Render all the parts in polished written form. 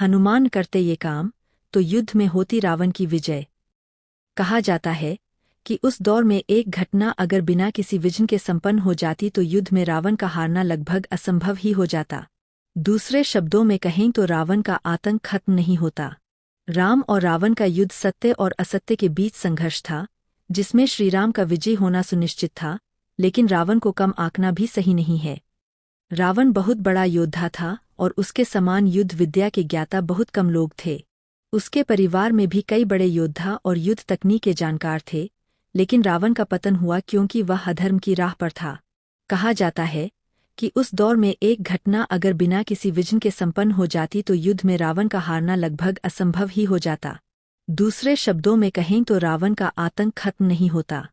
हनुमान करते ये काम तो युद्ध में होती रावण की विजय। कहा जाता है कि उस दौर में एक घटना अगर बिना किसी विघ्न के संपन्न हो जाती तो युद्ध में रावण का हारना लगभग असंभव ही हो जाता। दूसरे शब्दों में कहें तो रावण का आतंक खत्म नहीं होता। राम और रावण का युद्ध सत्य और असत्य के बीच संघर्ष था, जिसमें श्रीराम का विजय होना सुनिश्चित था, लेकिन रावण को कम आंकना भी सही नहीं है। रावण बहुत बड़ा योद्धा था और उसके समान युद्ध विद्या के ज्ञाता बहुत कम लोग थे। उसके परिवार में भी कई बड़े योद्धा और युद्ध तकनीक के जानकार थे, लेकिन रावण का पतन हुआ क्योंकि वह अधर्म की राह पर था। कहा जाता है कि उस दौर में एक घटना अगर बिना किसी विघ्न के संपन्न हो जाती तो युद्ध में रावण का हारना लगभग असंभव ही हो जाता। दूसरे शब्दों में कहें तो रावण का आतंक खत्म नहीं होता।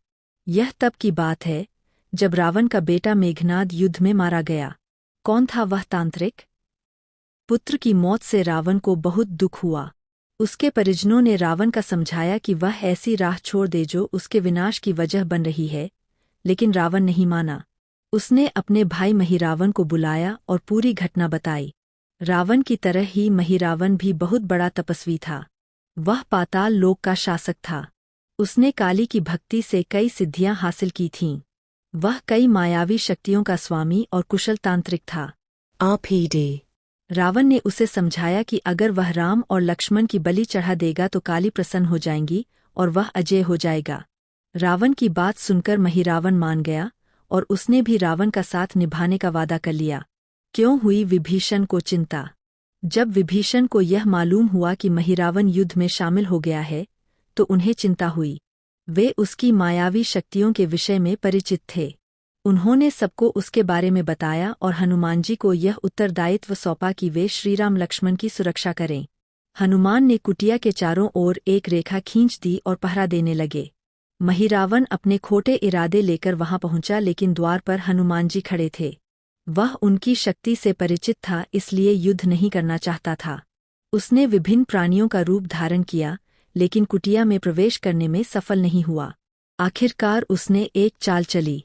यह तब की बात है जब रावण का बेटा मेघनाद युद्ध में मारा गया। कौन था वह तांत्रिक? पुत्र की मौत से रावण को बहुत दुख हुआ। उसके परिजनों ने रावण का समझाया कि वह ऐसी राह छोड़ दे जो उसके विनाश की वजह बन रही है, लेकिन रावण नहीं माना। उसने अपने भाई महिरावण को बुलाया और पूरी घटना बताई। रावण की तरह ही महिरावण भी बहुत बड़ा तपस्वी था। वह पाताल लोक का शासक था। उसने काली की भक्ति से कई सिद्धियां हासिल की थीं। वह कई मायावी शक्तियों का स्वामी और कुशल तांत्रिक था। RPD। रावण ने उसे समझाया कि अगर वह राम और लक्ष्मण की बलि चढ़ा देगा तो काली प्रसन्न हो जाएंगी और वह अजय हो जाएगा। रावण की बात सुनकर महिरावण मान गया और उसने भी रावण का साथ निभाने का वादा कर लिया। क्यों हुई विभीषण को चिंता? जब विभीषण को यह मालूम हुआ कि महिरावण युद्ध में शामिल हो गया है, तो उन्हें चिंता हुई। वे उसकी मायावी शक्तियों के विषय में परिचित थे। उन्होंने सबको उसके बारे में बताया और हनुमान जी को यह उत्तरदायित्व सौंपा कि वे श्रीराम लक्ष्मण की सुरक्षा करें। हनुमान ने कुटिया के चारों ओर एक रेखा खींच दी और पहरा देने लगे। महिरावण अपने खोटे इरादे लेकर वहां पहुंचा, लेकिन द्वार पर हनुमान जी खड़े थे। वह उनकी शक्ति से परिचित था, इसलिए युद्ध नहीं करना चाहता था। उसने विभिन्न प्राणियों का रूप धारण किया, लेकिन कुटिया में प्रवेश करने में सफल नहीं हुआ। आखिरकार उसने एक चाल चली।